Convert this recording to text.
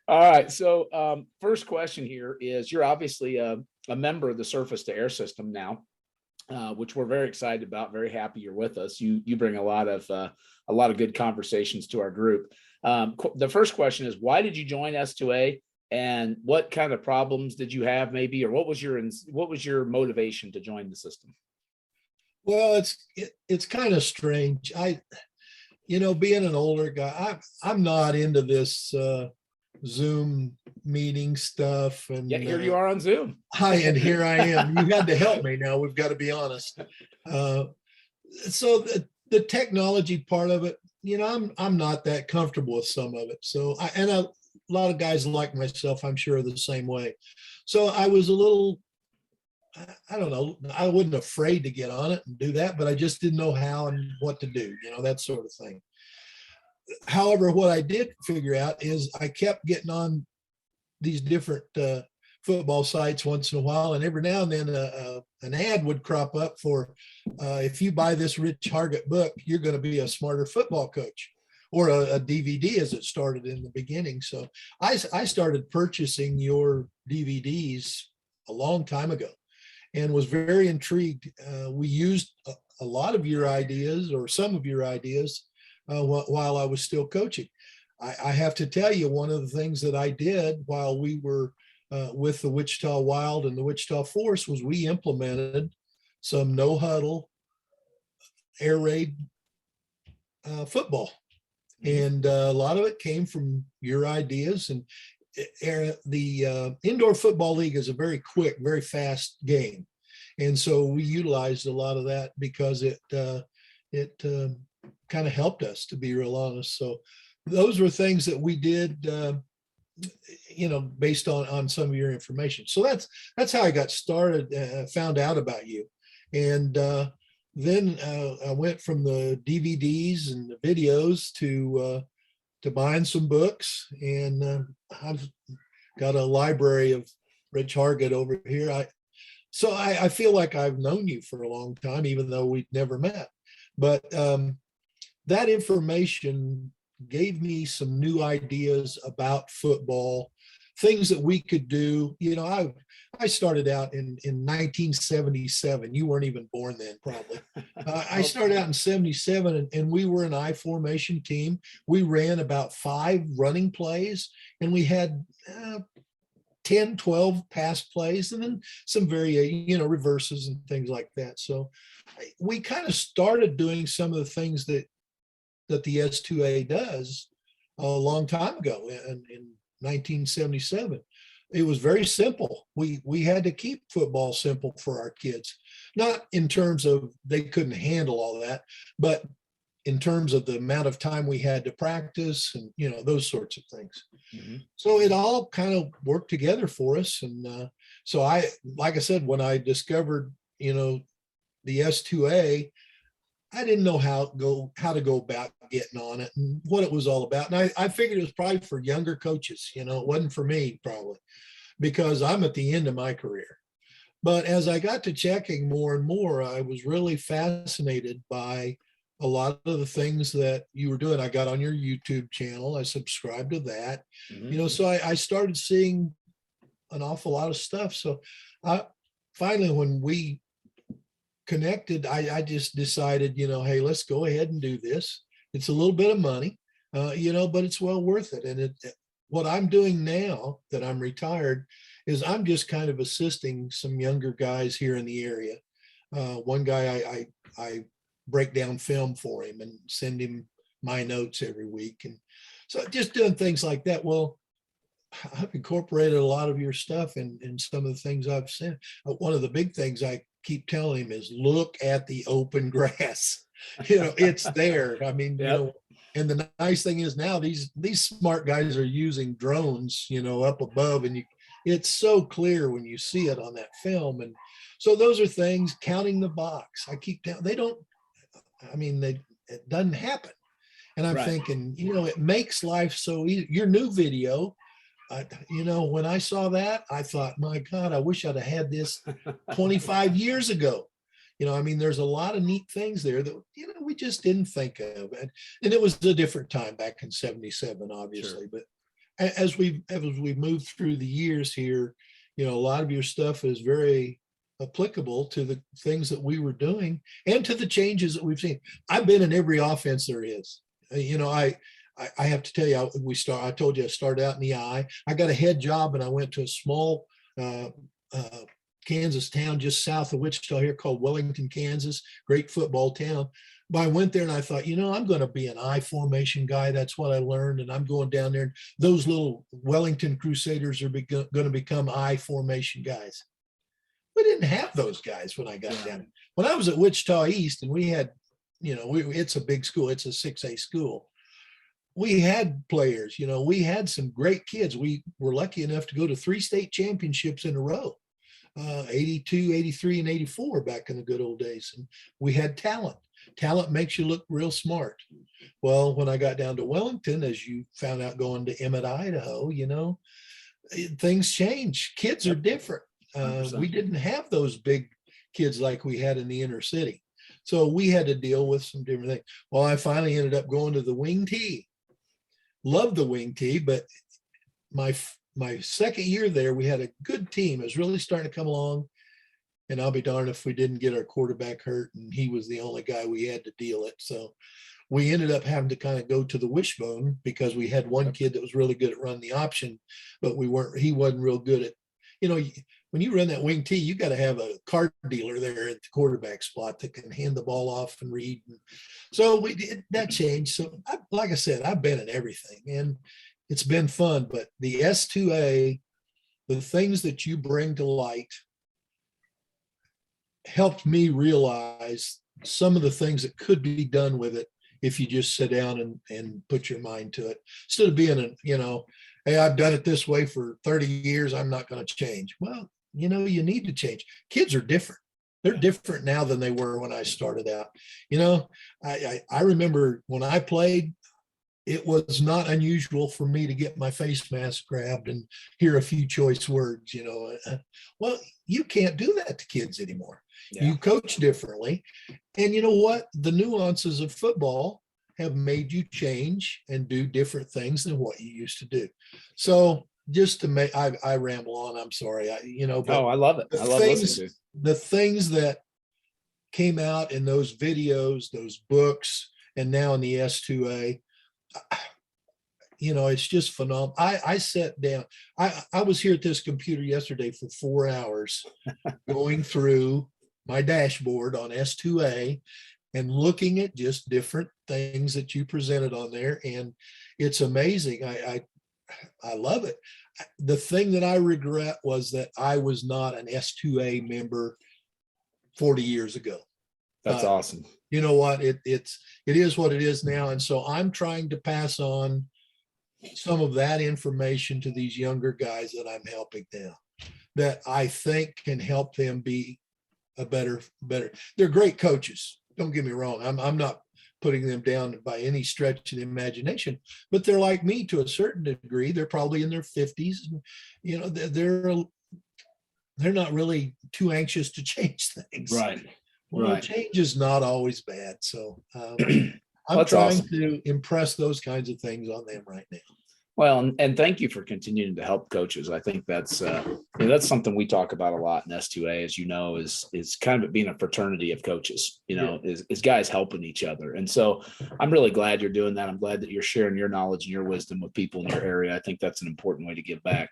All right. So, first question here is: you're obviously a member of the surface to air system now, which we're very excited about. Very happy you're with us. You bring a lot of good conversations to our group. The first question is: why did you join S2A, and what kind of problems did you have, maybe, or what was your motivation to join the system? Well, it's kind of strange. Being an older guy, I'm not into this Zoom meeting stuff. And Yeah, here you are on Zoom. and here I am. You had to help me now. We've got to be honest. So the technology part of it, I'm not that comfortable with some of it. So a lot of guys like myself, I'm sure, are the same way. So I was a little, I don't know, I wasn't afraid to get on it and do that, but I just didn't know how and what to do, that sort of thing. However, what I did figure out is I kept getting on these different football sites once in a while, and every now and then an ad would crop up for if you buy this Rich Hargitt book, you're going to be a smarter football coach, or a DVD as it started in the beginning. So I started purchasing your DVDs a long time ago and was very intrigued. We used a lot of your ideas, or some of your ideas, while I was still coaching. I have to tell you, one of the things that I did while we were with the Wichita Wild and the Wichita Force was we implemented some no huddle air raid football. And a lot of it came from your ideas. And the indoor football league is a very quick, very fast game. And so we utilized a lot of that because it kind of helped us, to be real honest. So those were things that we did, based on some of your information. So that's how I got started, found out about you. And then I went from the DVDs and the videos to buying some books. And I've got a library of Rich Hargitt over here. So I feel like I've known you for a long time, even though we've never met. But that information gave me some new ideas about football, things that we could do. I started out in 1977. You weren't even born then, probably. I started out in 77, and we were an I formation team. We ran about 5 running plays, and we had 10, 12 pass plays, and then some reverses and things like that. So we kind of started doing some of the things that the S2A does a long time ago in 1977. It was very simple. We had to keep football simple for our kids, not in terms of they couldn't handle all that, but in terms of the amount of time we had to practice and, those sorts of things. Mm-hmm. So it all kind of worked together for us. And so like I said, when I discovered, the S2A, I didn't know how to go about getting on it and what it was all about. And I figured it was probably for younger coaches. It wasn't for me, probably, because I'm at the end of my career. But as I got to checking more and more, I was really fascinated by a lot of the things that you were doing. I got on your YouTube channel. I subscribed to that. Mm-hmm. So I started seeing an awful lot of stuff. So finally, when we connected, I just decided, hey, let's go ahead and do this. It's a little bit of money, but it's well worth it. And what I'm doing now that I'm retired is I'm just kind of assisting some younger guys here in the area. One guy, I break down film for him and send him my notes every week. And so just doing things like that. Well, I've incorporated a lot of your stuff in some of the things I've sent. One of the big things I keep telling him is look at the open grass. It's there. I mean, yep. And the nice thing is now these smart guys are using drones, up above, and it's so clear when you see it on that film. And so those are things, counting the box. I keep down. It doesn't happen. And I'm thinking, it makes life so easy. Your new video, when I saw that, I thought, my God, I wish I'd have had this 25 years ago. There's a lot of neat things there that, we just didn't think of. And it was a different time back in 77, obviously. Sure. as we've moved through the years here, a lot of your stuff is very applicable to the things that we were doing and to the changes that we've seen. I've been in every offense there is. I have to tell you, I told you I started out in the I. I got a head job and I went to a small Kansas town just south of Wichita here called Wellington, Kansas. Great football town. But I went there and I thought, I'm going to be an I formation guy. That's what I learned. And I'm going down there. And those little Wellington Crusaders are going to become I formation guys. We didn't have those guys when I got down. When I was at Wichita East and we had, it's a big school. It's a 6A school. We had players, we had some great kids. We were lucky enough to go to 3 state championships in a row, 82, 83, and 84 back in the good old days. And we had talent. Talent makes you look real smart. Well, when I got down to Wellington, as you found out going to Emmett, Idaho, things change. Kids are different. We didn't have those big kids like we had in the inner city. So we had to deal with some different things. Well, I finally ended up going to the wing T. Loved the wing T, but my second year there, we had a good team. It was really starting to come along. And I'll be darned if we didn't get our quarterback hurt, and he was the only guy we had to deal it. So we ended up having to kind of go to the wishbone because we had one kid that was really good at running the option, but he wasn't real good at, when you run that wing T, you got to have a card dealer there at the quarterback spot that can hand the ball off and read. So that changed. So like I said, I've been in everything and it's been fun, but the S2A, the things that you bring to light helped me realize some of the things that could be done with it if you just sit down and put your mind to it. Instead of being hey, I've done it this way for 30 years, I'm not going to change. Well, you need to change. Kids are different. They're different now than they were when I started out. I remember when I played, it was not unusual for me to get my face mask grabbed and hear a few choice words, Well, you can't do that to kids anymore. Yeah. You coach differently. And you know what? The nuances of football have made you change and do different things than what you used to do. So just to make, I ramble on, I'm sorry. But I love it. I love listening to the things that came out in those videos, those books, and now in the S2A, it's just phenomenal. I sat down. I was here at this computer yesterday for 4 hours going through my dashboard on S2A and looking at just different things that you presented on there. And it's amazing. I love it. The thing that I regret was that I was not an S2A member 40 years ago. That's awesome. You know what? It is what it is now. And so I'm trying to pass on some of that information to these younger guys that I'm helping now, that I think can help them be a better. They're great coaches. Don't get me wrong. I'm not putting them down by any stretch of the imagination, but they're like me to a certain degree. They're probably in their 50s. They're not really too anxious to change things. Right. Well, right. Change is not always bad. So I'm trying to impress those kinds of things on them right now. Well, and thank you for continuing to help coaches. I think that's that's something we talk about a lot in S2A, as is kind of being a fraternity of coaches, is guys helping each other. And so I'm really glad you're doing that. I'm glad that you're sharing your knowledge and your wisdom with people in your area. I think that's an important way to give back.